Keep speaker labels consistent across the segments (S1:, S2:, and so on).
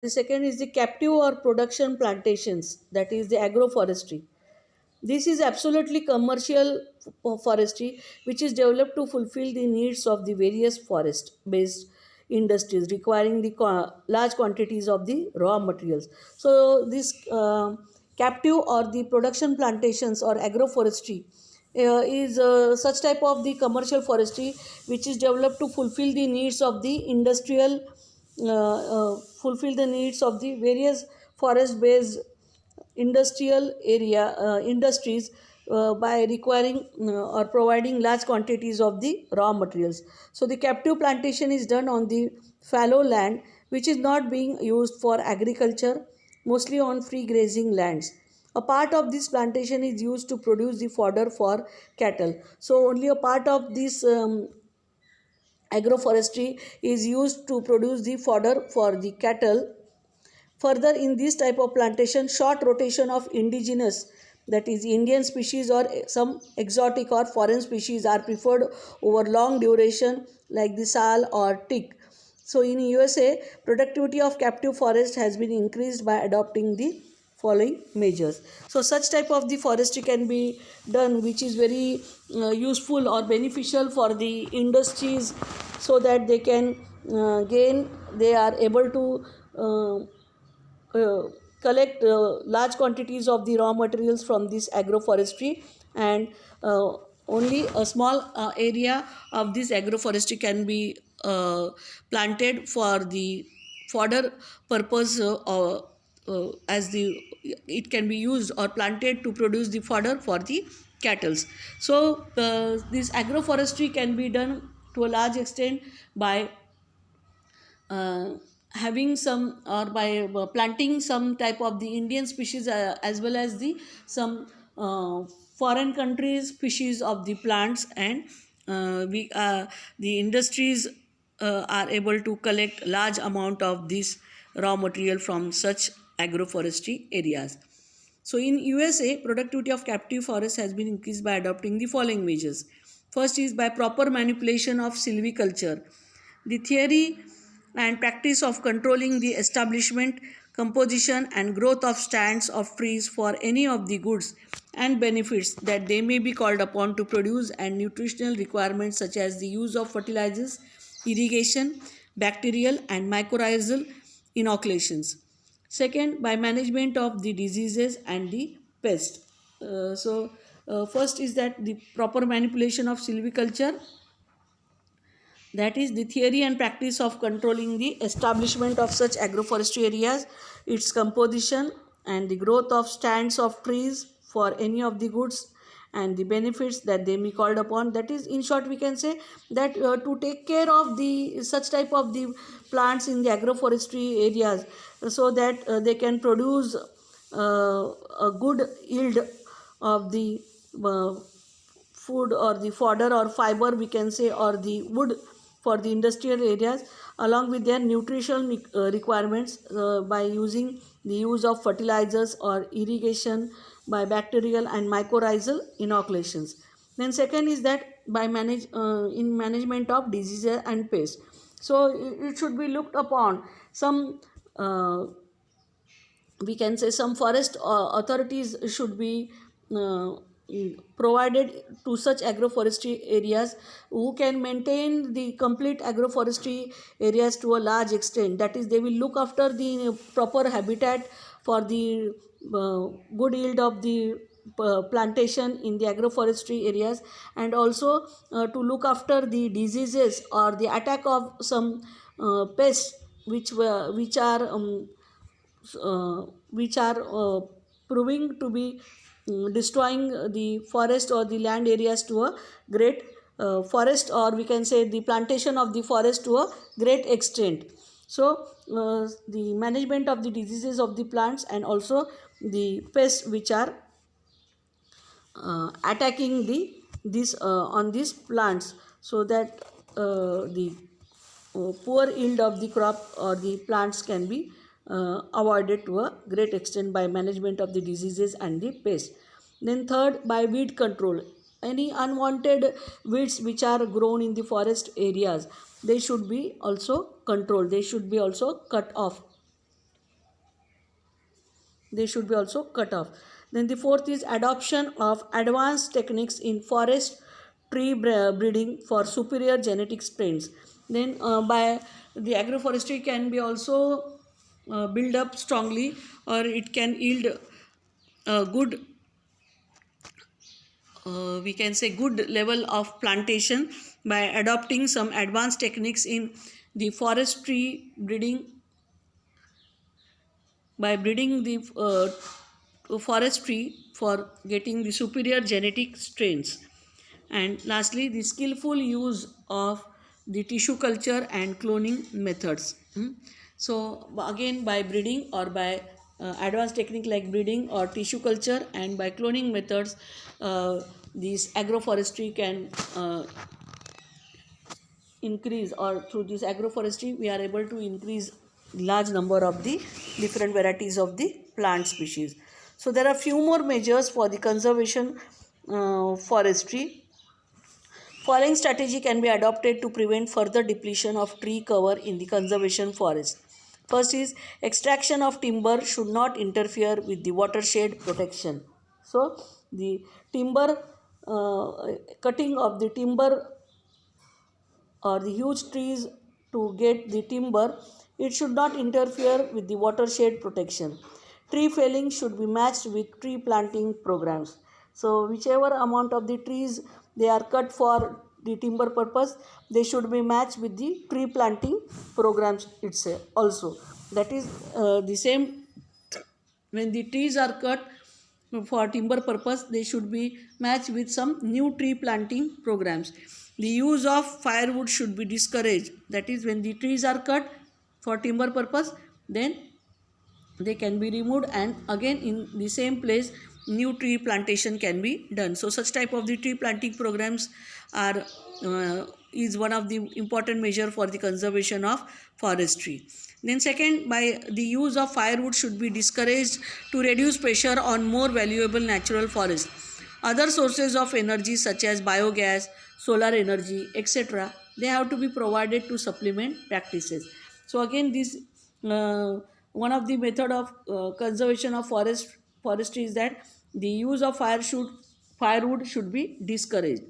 S1: The second is the captive or production plantations, that is the agroforestry. This is absolutely commercial forestry which is developed to fulfill the needs of the various forest based industries requiring the large quantities of the raw materials. So, this captive or the production plantations or agroforestry is such type of the commercial forestry which is developed to fulfill the needs of the industrial fulfill the needs of the various forest based industrial area industries by requiring or providing large quantities of the raw materials. So the captive plantation is done on the fallow land which is not being used for agriculture, mostly on free grazing lands. A part of this plantation is used to produce the fodder for cattle. So only a part of this agroforestry is used to produce the fodder for the cattle. Further, in this type of plantation, short rotation of indigenous, that is Indian species or some exotic or foreign species are preferred over long duration like the sal or teak. So in USA, productivity of captive forest has been increased by adopting the following measures. So such type of the forestry can be done which is very useful or beneficial for the industries so that they can they are able to collect large quantities of the raw materials from this agroforestry, and only a small area of this agroforestry can be planted for the fodder purpose as the it can be used or planted to produce the fodder for the cattle. So this agroforestry can be done to a large extent by uh, having some or by planting some type of the Indian species as well as the some foreign countries species of the plants, and we the industries are able to collect large amount of this raw material from such agroforestry areas. So in USA, productivity of captive forest has been increased by adopting the following measures. First is by proper manipulation of silviculture. The theory and practice of controlling the establishment, composition, and growth of stands of trees for any of the goods and benefits that they may be called upon to produce, and nutritional requirements such as the use of fertilizers, irrigation, bacterial and mycorrhizal inoculations. Second, by management of the diseases and the pest. First is that the proper manipulation of silviculture, that is the theory and practice of controlling the establishment of such agroforestry areas, its composition and the growth of stands of trees for any of the goods and the benefits that they may called upon. That is, in short, we can say that to take care of the such type of the plants in the agroforestry areas so that they can produce a good yield of the uh, food or the fodder or fiber, we can say, or the wood for the industrial areas, along with their nutritional requirements by using the use of fertilizers or irrigation by bacterial and mycorrhizal inoculations. Then second is that by in management of diseases and pests. So it should be looked upon some we can say some forest authorities should be uh, provided to such agroforestry areas who can maintain the complete agroforestry areas to a large extent. That is, they will look after the proper habitat for the good yield of the plantation in the agroforestry areas, and also to look after the diseases or the attack of some pests which are which are proving to be destroying the forest or the land areas to a great forest, or we can say the plantation of the forest to a great extent. So the management of the diseases of the plants and also the pests which are attacking the this on these plants, so that the poor yield of the crop or the plants can be avoided to a great extent by management of the diseases and the pests. Then third, by weed control. Any unwanted weeds which are grown in the forest areas, they should be also controlled, they should be also cut off. they should be also cut off. Then the fourth is adoption of advanced techniques in forest tree breeding for superior genetic strains. Then by the agroforestry can be also build up strongly, or it can yield good, we can say good level of plantation by adopting some advanced techniques in the forestry breeding, by breeding the forestry for getting the superior genetic strains. And lastly, the skillful use of the tissue culture and cloning methods. So again, by breeding or by advanced technique like breeding or tissue culture and by cloning methods, this agroforestry can increase, or through this agroforestry we are able to increase large number of the different varieties of the plant species. So there are few more measures for the conservation forestry. Following strategy can be adopted to prevent further depletion of tree cover in the conservation forest. First is extraction of timber should not interfere with the watershed protection. So the timber, cutting of the timber or the huge trees to get the timber, it should not interfere with the watershed protection. Tree felling should be matched with tree planting programs. So whichever amount of the trees they are cut for the timber purpose, they should be matched with the tree planting programs itself also. That is the same, when the trees are cut for timber purpose, they should be matched with some new tree planting programs. The use of firewood should be discouraged. That is, when the trees are cut for timber purpose, then they can be removed, and again in the same place new tree plantation can be done. So such type of the tree planting programs are is one of the important measure for the conservation of forestry. Then second, by the use of firewood should be discouraged to reduce pressure on more valuable natural forest. Other sources of energy such as biogas, solar energy, etc., they have to be provided to supplement practices. So again, this one of the method of conservation of forestry is that the use of firewood should be discouraged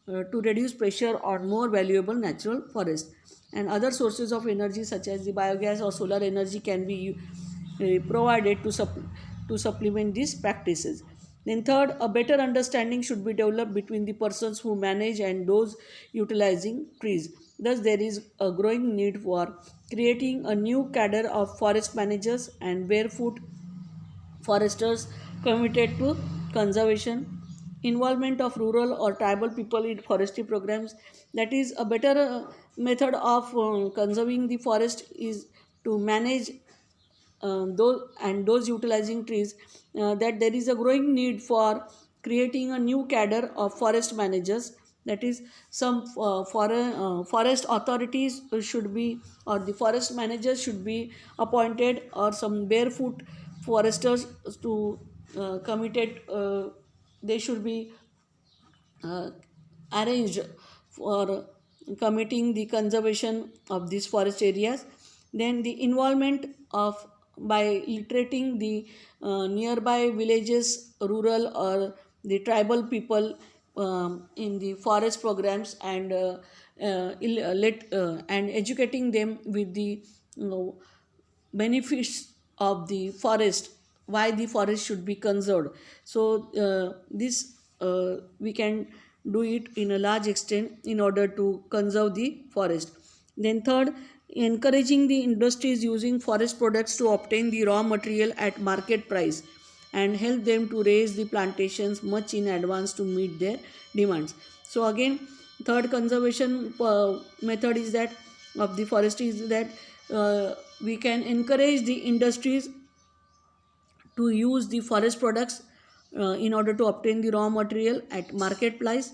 S1: to reduce pressure on more valuable natural forest. And other sources of energy such as the biogas or solar energy can be provided to supplement these practices. Then third, a better understanding should be developed between the persons who manage and those utilizing trees. Thus, there is a growing need for creating a new cadre of forest managers and barefoot foresters committed to conservation. Involvement of rural or tribal people in forestry programs, that is a better method of conserving the forest, is to manage those utilizing trees, that there is a growing need for creating a new cadre of forest managers. That is, some forest authorities should be, or the forest managers should be appointed, or some barefoot foresters to committed, they should be uh, arranged for committing the conservation of these forest areas. Then the involvement of, by literating the nearby villages, rural or the tribal people in the forest programs, and and educating them with the benefits of the forest, why the forest should be conserved. So this we can do it in a large extent in order to conserve the forest. Then third, encouraging the industries using forest products to obtain the raw material at market price and help them to raise the plantations much in advance to meet their demands. So again, third conservation method is that, of the forestry, is that we can encourage the industries to use the forest products in order to obtain the raw material at market price,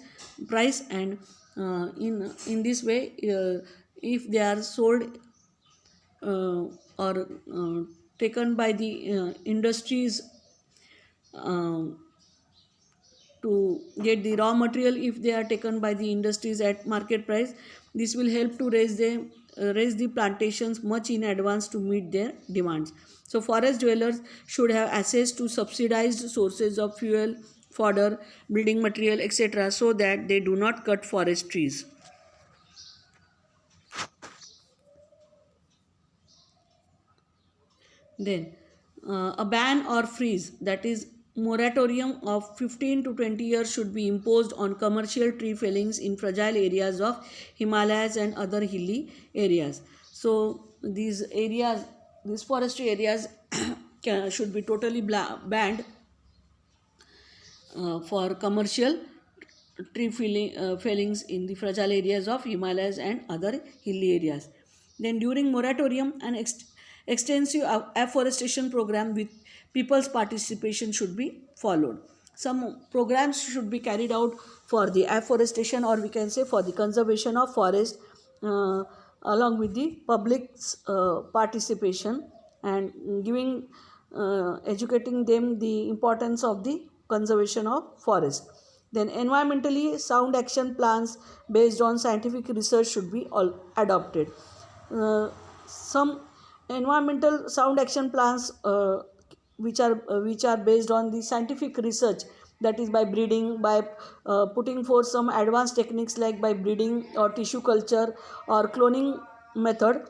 S1: and in this way, if they are sold or taken by the industries um, to get the raw material, if they are taken by the industries at market price, this will help to raise them raise the plantations much in advance to meet their demands. So forest dwellers should have access to subsidized sources of fuel, fodder, building material, etc., so that they do not cut forest trees. Then, a ban or freeze, that is, moratorium of 15 to 20 years should be imposed on commercial tree fellings in fragile areas of Himalayas and other hilly areas. So, these forestry areas should be totally banned for commercial fellings in the fragile areas of Himalayas and other hilly areas. Then during moratorium, an extensive afforestation program with people's participation should be followed. Some programs should be carried out for the afforestation, or we can say for the conservation of forest, uh, along with the public's participation, and giving educating them the importance of the conservation of forest. Then environmentally sound action plans based on scientific research should be all adopted. Some environmental sound action plans which are based on the scientific research, that is by breeding, by putting forth some advanced techniques like by breeding or tissue culture or cloning method,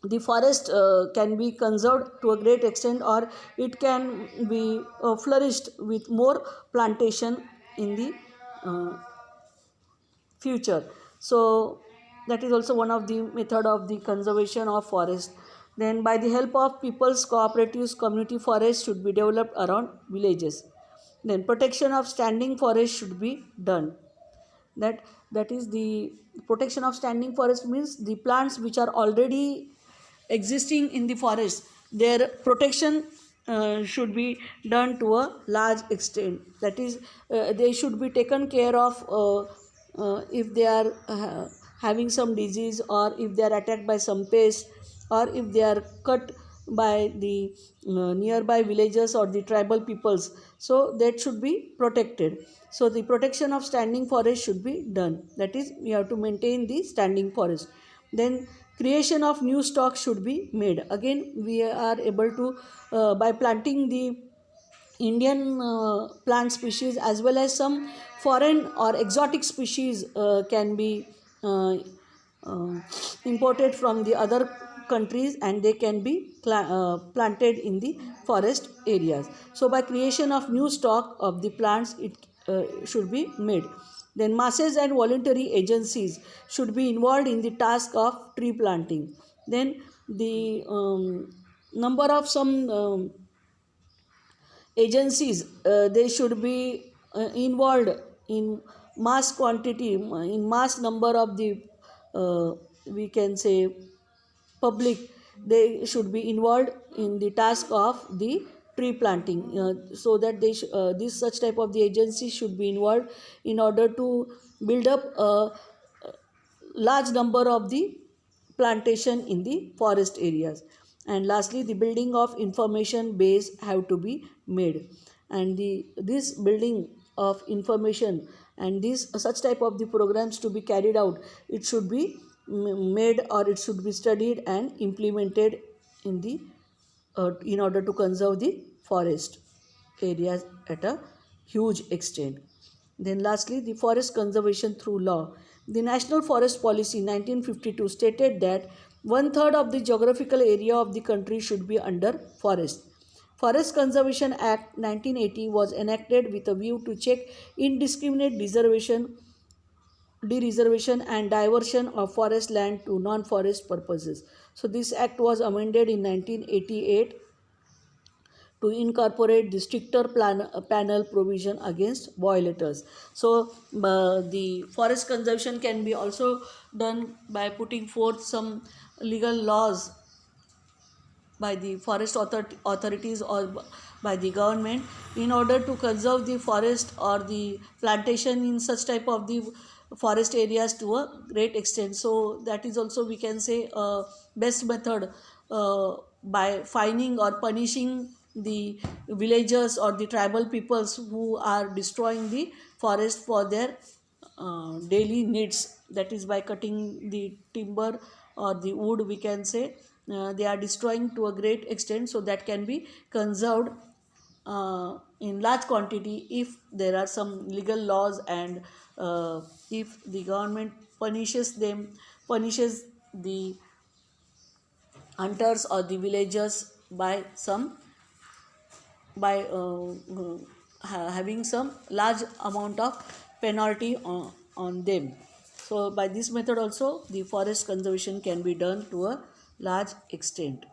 S1: the forest can be conserved to a great extent, or it can be flourished with more plantation in the uh, future. So that is also one of the method of the conservation of forest. Then by the help of people's cooperatives, community forests should be developed around villages. Then protection of standing forest should be done. That is the protection of standing forest, means the plants which are already existing in the forest, their protection should be done to a large extent. That is, they should be taken care of if they are having some disease, or if they are attacked by some pest, or if they are cut by the nearby villagers or the tribal peoples, so that should be protected. So the protection of standing forest should be done, that is, we have to maintain the standing forest. Then creation of new stock should be made. Again, we are able to by planting the Indian plant species, as well as some foreign or exotic species can be uh, uh, imported from the other countries, and they can be planted in the forest areas. So by creation of new stock of the plants, it should be made. Then masses and voluntary agencies should be involved in the task of tree planting. Then the number of some agencies, they should be involved in mass quantity, in mass number of the uh, we can say public, they should be involved in the task of the tree planting, so that this such type of the agency should be involved in order to build up a large number of the plantation in the forest areas. And lastly, the building of information base have to be made, and this building of information and these such type of the programs to be carried out, it should be made, or it should be studied and implemented in the in order to conserve the forest areas at a huge extent. Then lastly, the forest conservation through law. The National Forest Policy 1952 stated that one third of the geographical area of the country should be under forest. Forest Conservation Act 1980 was enacted with a view to check indiscriminate dereservation and diversion of forest land to non-forest purposes. So this act was amended in 1988 to incorporate the stricter panel provision against violators. So the forest conservation can be also done by putting forth some legal laws by the forest authorities, or by the government, in order to conserve the forest or the plantation in such type of the forest areas to a great extent. So that is also, we can say, a best method, by fining or punishing the villagers or the tribal peoples who are destroying the forest for their daily needs, that is by cutting the timber or the wood, we can say, they are destroying to a great extent, so that can be conserved in large quantity if there are some legal laws, and if the government punishes the hunters or the villagers by some, by having some large amount of penalty on them. So by this method also the forest conservation can be done to a large extent.